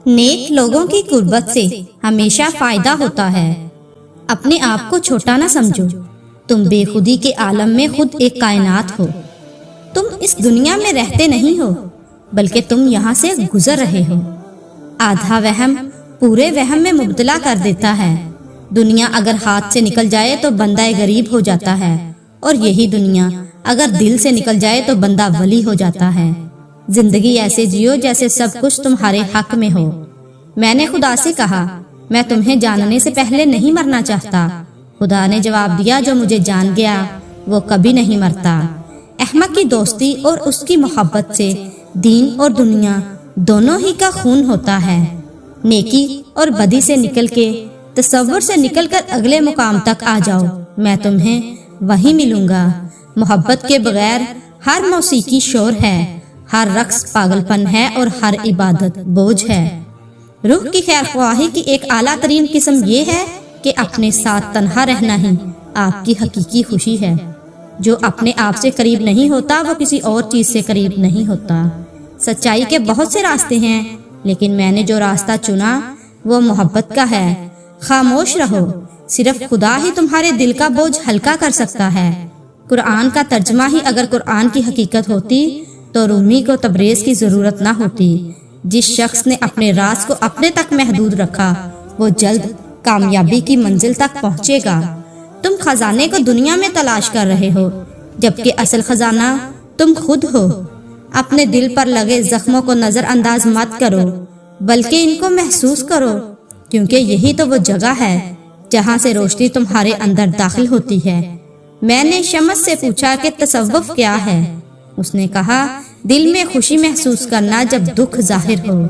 نیک لوگوں کی قربت سے ہمیشہ فائدہ ہوتا ہے۔ اپنے آپ کو چھوٹا نہ سمجھو، تم بے خودی کے عالم میں خود ایک کائنات ہو۔ تم اس دنیا میں رہتے نہیں ہو، بلکہ تم یہاں سے گزر رہے ہو۔ آدھا وہم پورے وہم میں مبتلا کر دیتا ہے۔ دنیا اگر ہاتھ سے نکل جائے تو بندہ غریب ہو جاتا ہے، اور یہی دنیا اگر دل سے نکل جائے تو بندہ ولی ہو جاتا ہے۔ زندگی ایسے جیو جیسے سب کچھ تمہارے حق میں ہو۔ میں نے خدا سے کہا، میں تمہیں جاننے سے پہلے نہیں مرنا چاہتا۔ خدا نے جواب دیا، جو مجھے جان گیا وہ کبھی نہیں مرتا۔ احمق کی دوستی اور اس کی محبت سے دین اور دنیا دونوں ہی کا خون ہوتا ہے۔ نیکی اور بدی سے نکل کے، تصور سے نکل کر اگلے مقام تک آ جاؤ، میں تمہیں وہیں ملوں گا۔ محبت کے بغیر ہر موسیقی شور ہے، ہر رقص پاگل پن ہے، اور ہر عبادت بوجھ ہے۔ روح کی خیر خواہی کی ایک اعلیٰ ترین قسم یہ ہے کہ اپنے ساتھ تنہا رہنا ہی آپ کی حقیقی خوشی ہے۔ جو اپنے آپ سے قریب نہیں ہوتا وہ کسی اور چیز سے قریب نہیں ہوتا۔ سچائی کے بہت سے راستے ہیں، لیکن میں نے جو راستہ چنا وہ محبت کا ہے۔ خاموش رہو، صرف خدا ہی تمہارے دل کا بوجھ ہلکا کر سکتا ہے۔ قرآن کا ترجمہ ہی اگر قرآن کی حقیقت ہوتی تو رومی کو تبریز کی ضرورت نہ ہوتی۔ جس شخص نے اپنے راز کو اپنے تک محدود رکھا وہ جلد کامیابی کی منزل تک پہنچے گا۔ تم خزانے کو دنیا میں تلاش کر رہے ہو، جبکہ اصل خزانہ تم خود ہو۔ اپنے دل پر لگے زخموں کو نظر انداز مت کرو، بلکہ ان کو محسوس کرو، کیونکہ یہی تو وہ جگہ ہے جہاں سے روشنی تمہارے اندر داخل ہوتی ہے۔ میں نے شمس سے پوچھا کہ تصوف کیا ہے؟ اس نے کہا، دل میں خوشی محسوس کرنا جب دکھ ظاہر ہو۔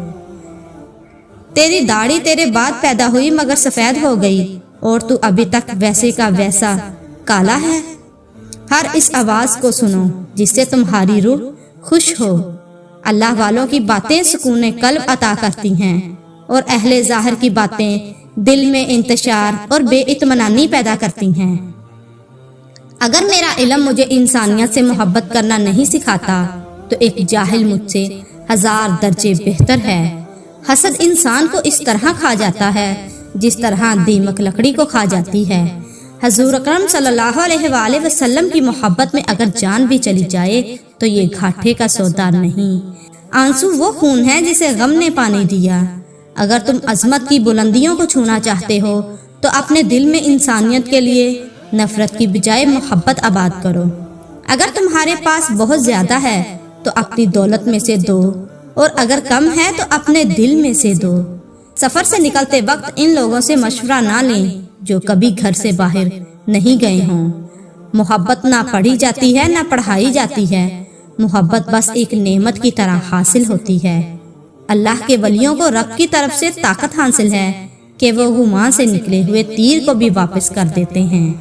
تیری داڑھی تیرے بعد پیدا ہوئی مگر سفید ہو گئی، اور تو ابھی تک ویسے کا ویسا کالا ہے۔ ہر اس آواز کو سنو جس سے تمہاری روح خوش ہو۔ اللہ والوں کی باتیں سکون قلب عطا کرتی ہیں، اور اہل ظاہر کی باتیں دل میں انتشار اور بے اطمینانی پیدا کرتی ہیں۔ اگر میرا علم مجھے انسانیت سے محبت کرنا نہیں سکھاتا تو ایک جاہل مجھ سے 1000 درجے بہتر ہے۔ حسد انسان کو اس طرح کھا جاتا ہے جس طرح دیمک لکڑی کو کھا جاتی ہے۔ حضور اکرم صلی اللہ علیہ وآلہ وسلم کی محبت میں اگر جان بھی چلی جائے تو یہ گھاٹے کا سودا نہیں۔ آنسو وہ خون ہے جسے غم نے پانی دیا۔ اگر تم عظمت کی بلندیوں کو چھونا چاہتے ہو تو اپنے دل میں انسانیت کے لیے نفرت کی بجائے محبت آباد کرو۔ اگر تمہارے پاس بہت زیادہ ہے تو اپنی دولت میں سے دو، اور اگر کم ہے تو اپنے دل میں سے دو۔ سفر سے نکلتے وقت ان لوگوں سے مشورہ نہ لیں جو کبھی گھر سے باہر نہیں گئے ہوں۔ محبت نہ پڑھی جاتی ہے نہ پڑھائی جاتی ہے، محبت بس ایک نعمت کی طرح حاصل ہوتی ہے۔ اللہ کے ولیوں کو رب کی طرف سے طاقت حاصل ہے کہ وہ گمان سے نکلے ہوئے تیر کو بھی واپس کر دیتے ہیں۔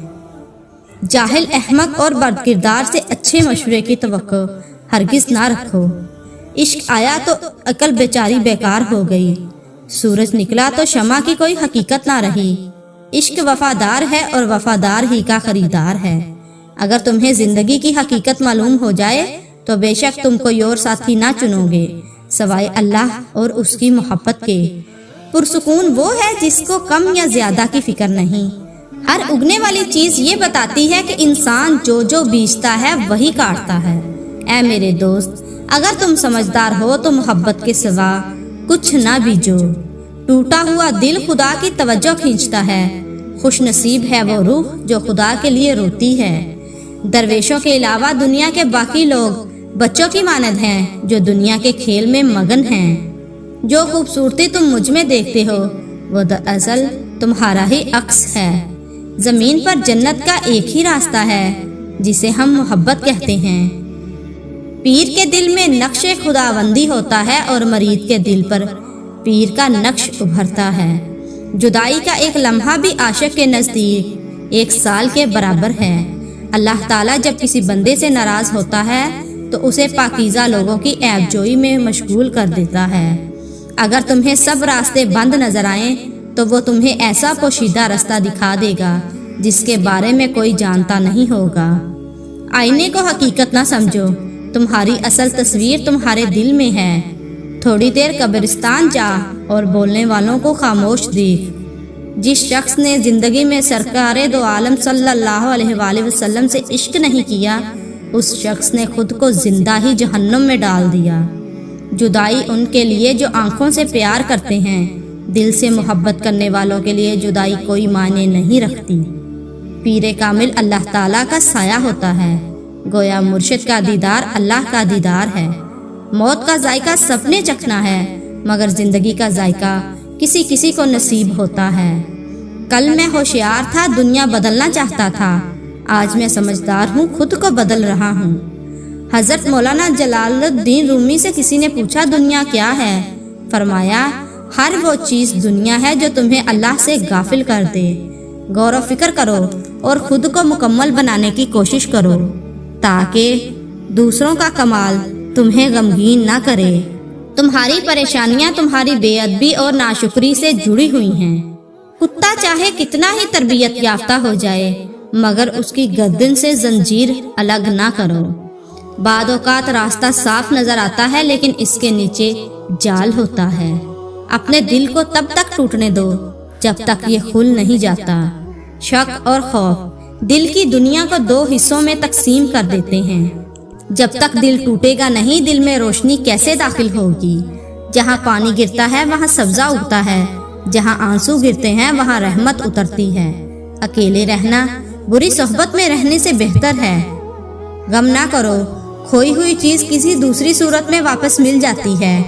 جاہل، احمق اور بد کردار سے اچھے مشورے کی توقع ہرگز نہ رکھو۔ عشق آیا تو عقل بیچاری بیکار ہو گئی، سورج نکلا تو شمع کی کوئی حقیقت نہ رہی۔ عشق وفادار ہے اور وفادار ہی کا خریدار ہے۔ اگر تمہیں زندگی کی حقیقت معلوم ہو جائے تو بے شک تم کوئی اور ساتھی نہ چنو گے سوائے اللہ اور اس کی محبت کے۔ پرسکون وہ ہے جس کو کم یا زیادہ کی فکر نہیں۔ ہر اگنے والی چیز یہ بتاتی ہے کہ انسان جو بیجتا ہے وہی کاٹتا ہے۔ اے میرے دوست، اگر تم سمجھدار ہو تو محبت کے سوا کچھ نہ بیجو۔ ٹوٹا ہوا دل خدا کی توجہ کھینچتا ہے۔ خوش نصیب ہے وہ روح جو خدا کے لیے روتی ہے۔ درویشوں کے علاوہ دنیا کے باقی لوگ بچوں کی مانند ہیں جو دنیا کے کھیل میں مگن ہیں۔ جو خوبصورتی تم مجھ میں دیکھتے ہو وہ دراصل تمہارا ہی عکس ہے۔ زمین پر جنت کا ایک ہی راستہ ہے جسے ہم محبت کہتے ہیں۔ پیر کے دل میں نقش خداوندی ہوتا ہے اور مرید کے دل پر پیر کا نقش ابھرتا ہے۔ جدائی کا ایک لمحہ بھی عاشق کے نزدیک 1 سال کے برابر ہے۔ اللہ تعالیٰ جب کسی بندے سے ناراض ہوتا ہے تو اسے پاکیزہ لوگوں کی عیب جوئی میں مشغول کر دیتا ہے۔ اگر تمہیں سب راستے بند نظر آئیں تو وہ تمہیں ایسا پوشیدہ راستہ دکھا دے گا جس کے بارے میں کوئی جانتا نہیں ہوگا۔ آئینے کو حقیقت نہ سمجھو، تمہاری اصل تصویر تمہارے دل میں ہے۔ تھوڑی دیر قبرستان جا اور بولنے والوں کو خاموش دیکھ۔ جس شخص نے زندگی میں سرکار دو عالم صلی اللہ علیہ وآلہ وسلم سے عشق نہیں کیا، اس شخص نے خود کو زندہ ہی جہنم میں ڈال دیا۔ جدائی ان کے لیے جو آنکھوں سے پیار کرتے ہیں، دل سے محبت کرنے والوں کے لیے جدائی کوئی معنی نہیں رکھتی۔ پیر کامل اللہ تعالیٰ کا سایہ ہوتا ہے، گویا مرشد کا دیدار اللہ کا دیدار ہے۔ موت کا ذائقہ سب نے چکھنا ہے، مگر زندگی کا ذائقہ کسی کسی کو نصیب ہوتا ہے۔ کل میں ہوشیار تھا، دنیا بدلنا چاہتا تھا، آج میں سمجھدار ہوں، خود کو بدل رہا ہوں۔ حضرت مولانا جلال الدین رومی سے کسی نے پوچھا دنیا کیا ہے؟ فرمایا ہر وہ چیز دنیا ہے جو تمہیں اللہ سے غافل کر دے۔ غور و فکر کرو اور خود کو مکمل بنانے کی کوشش کرو تاکہ دوسروں کا کمال تمہیں غمگین نہ کرے۔ تمہاری پریشانیاں تمہاری بے ادبی اور ناشکری سے جڑی ہوئی ہیں۔ کتا چاہے کتنا ہی تربیت یافتہ ہو جائے، مگر اس کی گردن سے زنجیر الگ نہ کرو۔ بعض اوقات راستہ صاف نظر آتا ہے، لیکن اس کے نیچے جال ہوتا ہے۔ اپنے دل کو تب تک ٹوٹنے دو جب تک یہ کھل نہیں جاتا۔ شک اور خوف دل کی دنیا کو دو حصوں میں تقسیم کر دیتے ہیں۔ جب تک دل ٹوٹے گا نہیں، دل میں روشنی کیسے داخل ہوگی؟ جہاں پانی گرتا ہے وہاں سبزہ اگتا ہے، جہاں آنسو گرتے ہیں وہاں رحمت اترتی ہے۔ اکیلے رہنا بری صحبت میں رہنے سے بہتر ہے۔ غم نہ کرو، کھوئی ہوئی چیز کسی دوسری صورت میں واپس مل جاتی ہے۔